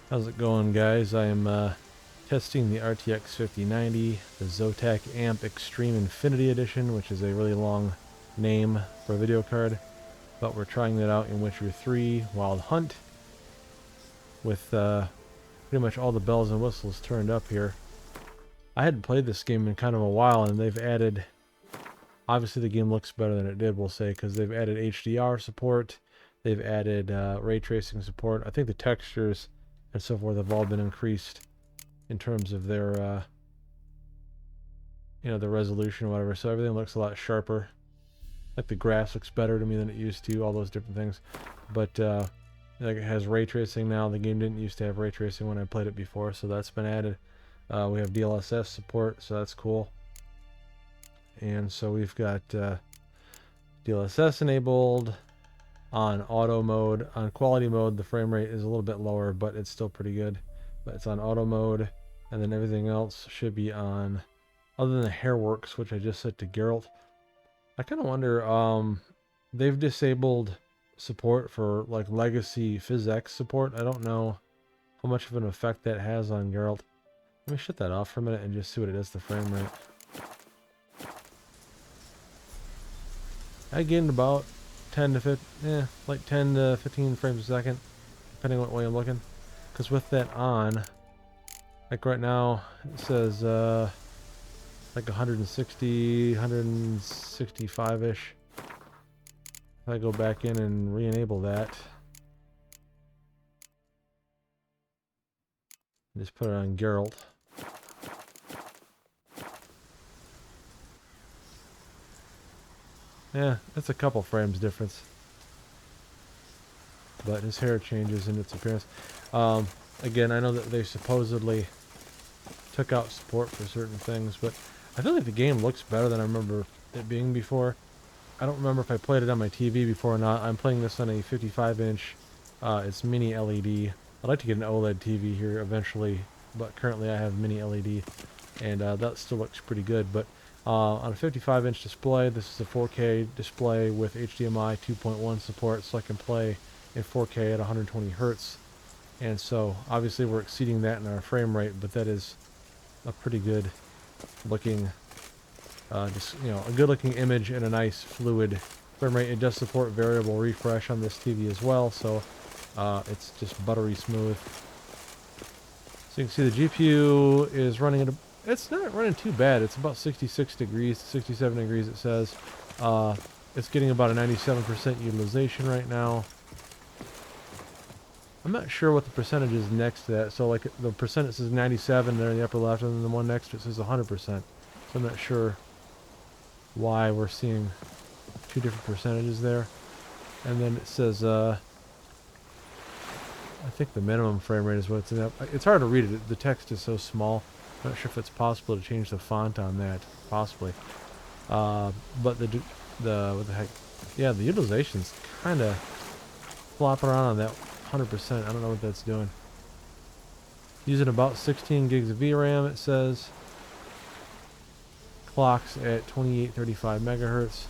How's it going, guys? I am testing the RTX 5090, the Zotac Amp Extreme Infinity Edition, which is a really long name for a video card. But we're trying that out in Witcher 3 Wild Hunt with pretty much all the bells and whistles turned up here. I hadn't played this game in kind of a while, and they've added... Obviously the game looks better than it did, we'll say, because they've added HDR support, they've added RayTracing support. I think the textures and so forth have all been increased in terms of their the resolution or whatever, so everything looks a lot sharper. Like the grass looks better to me than it used to, all those different things. But like it has ray tracing now. The game didn't used to have ray tracing when I played it before, so that's been added. We have DLSS support, so that's cool. And so we've got DLSS enabled on auto mode. On quality mode, the frame rate is a little bit lower, but it's still pretty good. But it's on auto mode, and then everything else should be on, other than the Hairworks, which I just set to Geralt. I kind of wonder, they've disabled support for like legacy PhysX support. I don't know how much of an effect that has on Geralt. Let me shut that off for a minute and just see what it does to frame rate. I gained about 10 to 15, like 10 to 15 frames a second, depending on what way I'm looking. Because with that on, like right now, it says like 160, 165-ish. If I go back in and re-enable that, just put it on Geralt. Yeah, it's a couple frames difference. But his hair changes in its appearance. Again, I know that they supposedly took out support for certain things, but I feel like the game looks better than I remember it being before. I don't remember if I played it on my TV before or not. I'm playing this on a 55-inch. It's mini LED. I'd like to get an OLED TV here eventually, but currently I have mini LED, and that still looks pretty good. But on a 55-inch display, this is a 4K display with HDMI 2.1 support, so I can play in 4K at 120 Hertz. And so obviously we're exceeding that in our frame rate, but that is a pretty good looking, just a good looking image and a nice fluid frame rate. It does support variable refresh on this TV as well, so it's just buttery smooth. So you can see the GPU is running at it's not running too bad. It's about 66 degrees, 67 degrees it says. It's getting about a 97% utilization right now. I'm not sure what the percentage is next to that. So like the percent, it says 97 there in the upper left, and then the one next to it says 100%. So I'm not sure why we're seeing two different percentages there. And then it says, I think the minimum frame rate is what's in that. It's hard to read it. The text is so small. I'm not sure if it's possible to change the font on that. Possibly. But what the heck? Yeah, the utilization's kind of flopping around on that 100%. I don't know what that's doing. Using about 16 gigs of VRAM, it says. Clocks at 2835 megahertz.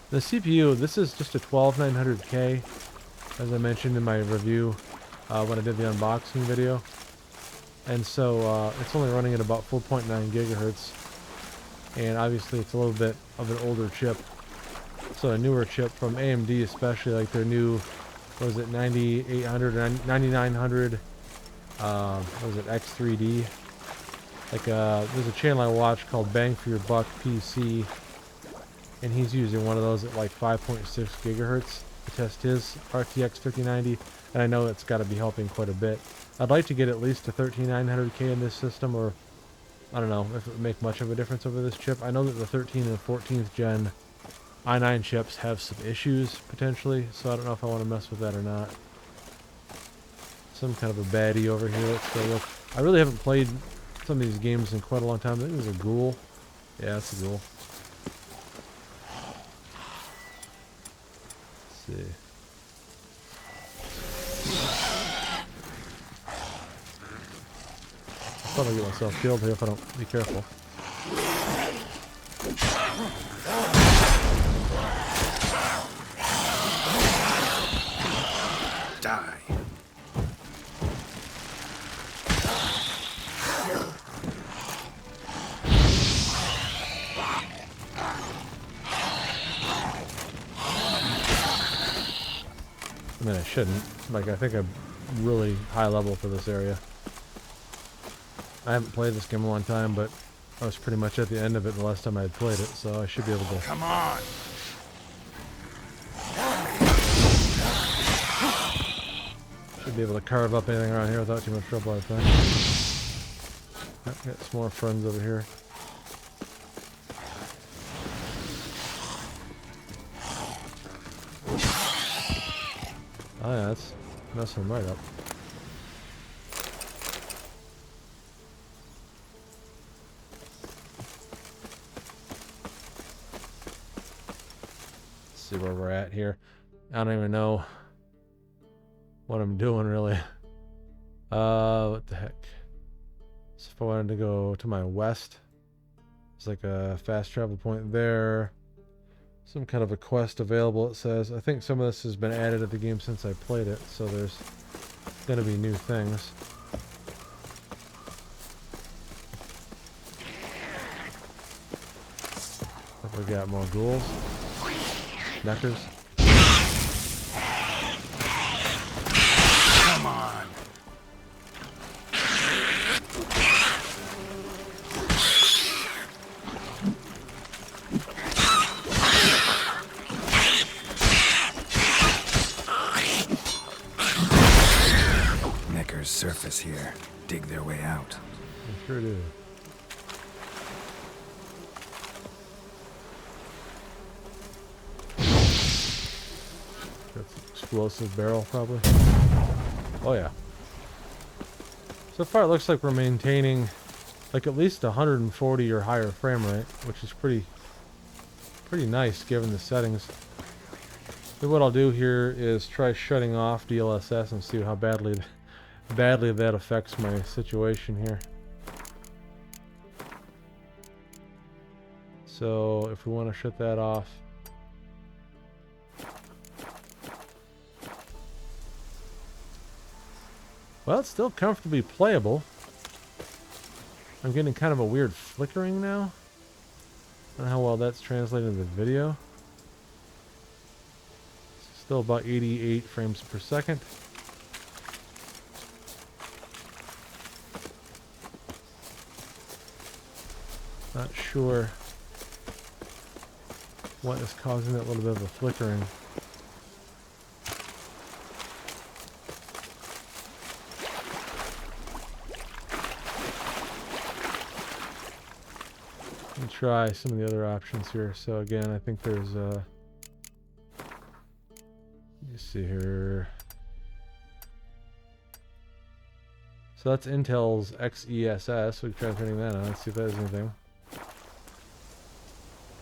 The CPU, this is just a 12900K, as I mentioned in my review when I did the unboxing video. And so it's only running at about 4.9 gigahertz. And obviously it's a little bit of an older chip. So a newer chip from AMD, especially like their new, what was it, 9800 or 9900, what was it, X3D. Like there's a channel I watch called Bang for Your Buck PC, and he's using one of those at like 5.6 gigahertz to test his RTX 5090, and I know it's got to be helping quite a bit. I'd like to get at least a 13900K in this system, or I don't know if it would make much of a difference over this chip. I know that the 13th and 14th gen i9 chips have some issues potentially, so I don't know if I want to mess with that or not. Some kind of a baddie over here. Let's go look. I really haven't played some of these games in quite a long time. I think there's a ghoul. Yeah, it's a ghoul. Let's see. I'll probably get myself killed here if I don't be careful. Die. I mean, I shouldn't. Like, I think I'm really high level for this area. I haven't played this game in a long time, but I was pretty much at the end of it the last time I had played it, so I should be able to... Come on! Should be able to carve up anything around here without too much trouble, I think. Got some more friends over here. Oh yeah, that's messing them right up. Let's see where we're at here. I don't even know what I'm doing really. What the heck? So if I wanted to go to my west, there's like a fast travel point there. Some kind of a quest available, it says. I think some of this has been added to the game since I played it, so there's going to be new things. We got more ghouls. Neckers. Come on! Neckers surface here. Dig their way out. They sure do. That's an explosive barrel, probably. Oh yeah. So far it looks like we're maintaining like at least 140 or higher frame rate, which is pretty nice given the settings. So what I'll do here is try shutting off DLSS and see how badly that affects my situation here. So if we want to shut that off, well, it's still comfortably playable. I'm getting kind of a weird flickering now. I don't know how well that's translated in the video. Still about 88 frames per second. Not sure what is causing that little bit of a flickering. Let me try some of the other options here. So again, I think there's let me see here. So that's Intel's XESS. We can try turning that on. Let's see if that does anything.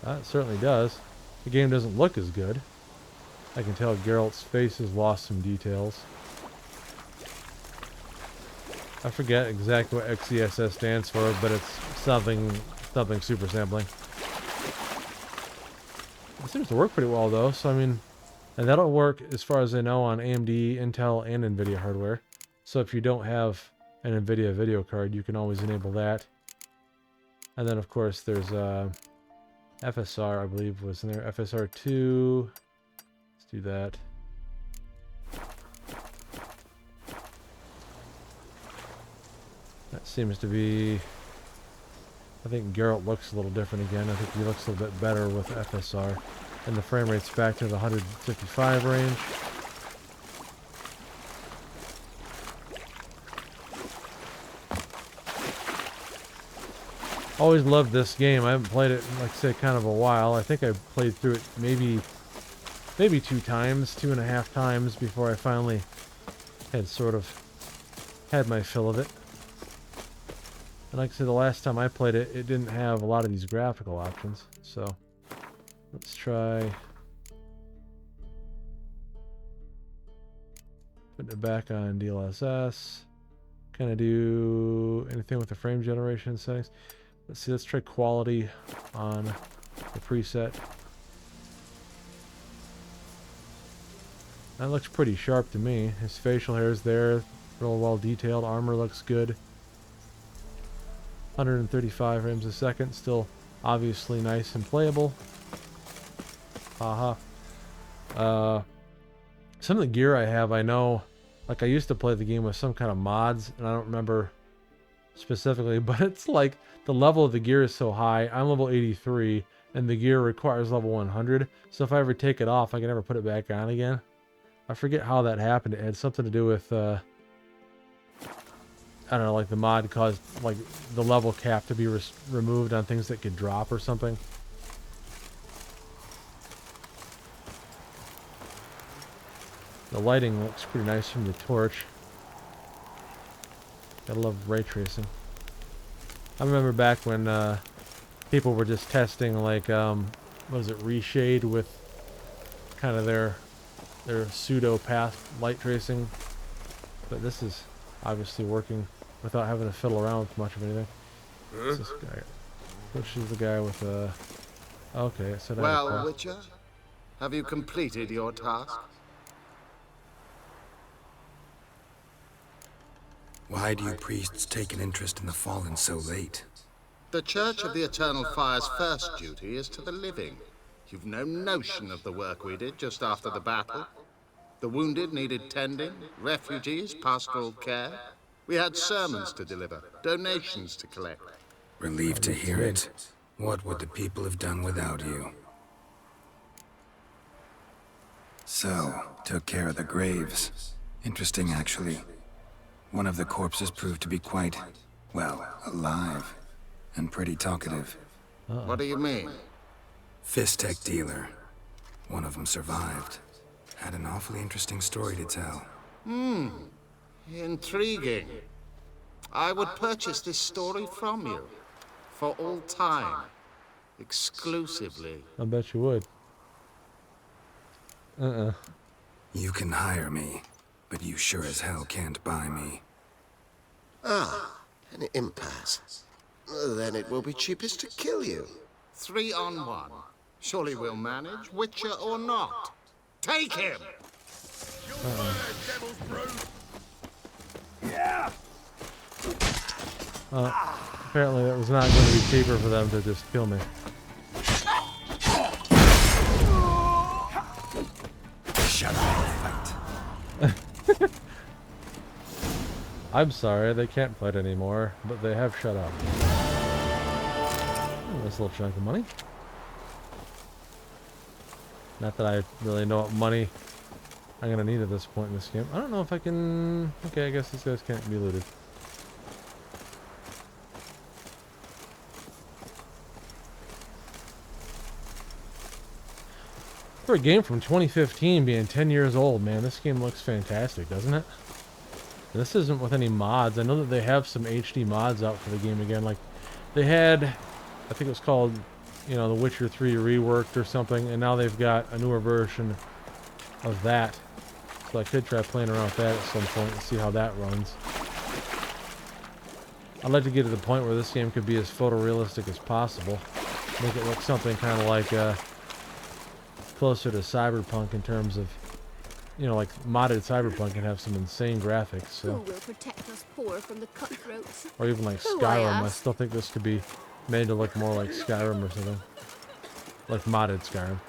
It certainly does. The game doesn't look as good. I can tell Geralt's face has lost some details. I forget exactly what XESS stands for, but it's something super sampling. It seems to work pretty well though, so I mean, and that'll work as far as I know on AMD, Intel, and NVIDIA hardware. So if you don't have an NVIDIA video card, you can always enable that. And then of course there's FSR, I believe was in there. FSR2. Let's do that. That seems to be... I think Geralt looks a little different again. I think he looks a little bit better with FSR. And the frame rate's back to the 155 range. Always loved this game. I haven't played it in, like I say, kind of a while. I think I played through it maybe 2 times, 2.5 times before I finally had sort of had my fill of it. And like I said, the last time I played it, it didn't have a lot of these graphical options. So let's try putting it back on DLSS. Can I do anything with the frame generation settings? Let's see, let's try quality on the preset. That looks pretty sharp to me. His facial hair is there, real well detailed. Armor looks good. 135 frames a second, still obviously nice and playable. Haha. some of the gear I have, I know, like I used to play the game with some kind of mods, and I don't remember specifically, but it's like the level of the gear is so high. I'm level 83, and the gear requires level 100. So if I ever take it off, I can never put it back on again. I forget how that happened. It had something to do with, I don't know, like the mod caused like the level cap to be removed on things that could drop or something. The lighting looks pretty nice from the torch. Gotta love ray tracing. I remember back when people were just testing like what was it, reshade with kind of their pseudo path light tracing, but this is obviously working without having to fiddle around with much of anything. What's this guy? Which is the guy with okay, it said well, Witcher, have you completed your task? Why do you priests take an interest in the fallen so late? The Church of the Eternal Fire's first duty is to the living. You've no notion of the work we did just after the battle. The wounded needed tending, refugees, pastoral care. We had sermons to deliver, donations to collect. Relieved to hear it. What would the people have done without you? So, took care of the graves. Interesting, actually. One of the corpses proved to be quite, well, alive. And pretty talkative. What do you mean? Fist tech dealer. One of them survived. Had an awfully interesting story to tell. Intriguing. I would purchase this story from you. For all time. Exclusively. I bet you would. You can hire me, but you sure as hell can't buy me. Ah, an impasse. Then it will be cheapest to kill you. 3 on 1. Surely we'll manage, Witcher or not. Take him! Apparently that was not going to be cheaper for them to just kill me. Shut up and fight. I'm sorry, they can't fight anymore, but they have shut up. Nice little chunk of money. Not that I really know what money I'm gonna need at this point in this game. I don't know if I can... Okay, I guess these guys can't be looted. For a game from 2015 being 10 years old, man, this game looks fantastic, doesn't it? And this isn't with any mods. I know that they have some HD mods out for the game again. Like, they had, I think it was called, you know, The Witcher 3 Reworked or something, and now they've got a newer version of that. So I could try playing around with that at some point and see how that runs. I'd like to get to the point where this game could be as photorealistic as possible. Make it look something kind of like closer to Cyberpunk in terms of, you know, like modded Cyberpunk can have some insane graphics. So. Who will protect us poor from the cutthroats? Or even like Who, Skyrim. I ask? still think this could be made to look more like Skyrim or something. Like modded Skyrim.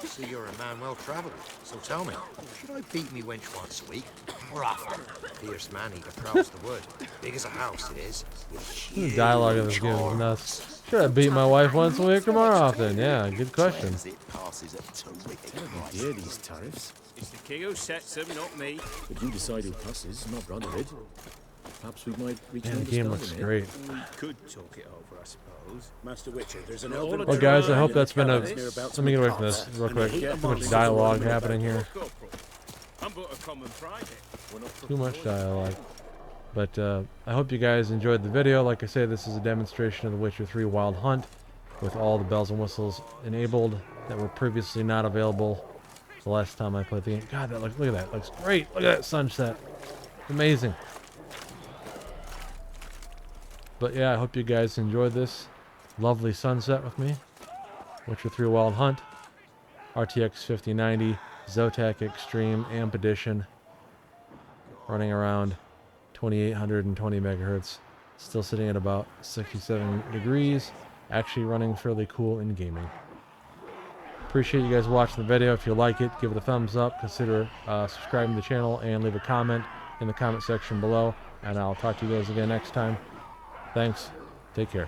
I see you're a man well travelled, so tell me, should I beat me wench once a week, or often? Fierce man eater prowls the wood, big as a house it is, with The huge dialogue of this game is horns. nuts. Should I beat my wife once a week or more often? Yeah, good question. It passes a terrific price. Hear these tariffs, It's the king who sets them, not me. but you decide who passes, not Brotherhood. Perhaps we might reach Man, an the game understanding looks here. great. We could talk it over, I suppose. Master Witcher, there's an Well, elven... Well, guys, I hope that's been a... They're about to Let me get make away from this cuts, real and quick. they hate Too much amongst dialogue the happening here. Corporal, I'm but a common private. We're not Too much dialogue. But I hope you guys enjoyed the video. Like I say, this is a demonstration of The Witcher 3 Wild Hunt with all the bells and whistles enabled that were previously not available the last time I played the game. God, that look at that. Looks great. Look at that sunset. Amazing. But yeah, I hope you guys enjoyed this lovely sunset with me. Witcher 3 Wild Hunt. RTX 5090. Zotac Extreme Amp Edition. Running around 2820 megahertz. Still sitting at about 67 degrees. Actually running fairly cool in gaming. Appreciate you guys watching the video. If you like it, give it a thumbs up. Consider subscribing to the channel and leave a comment in the comment section below. And I'll talk to you guys again next time. Thanks. Take care.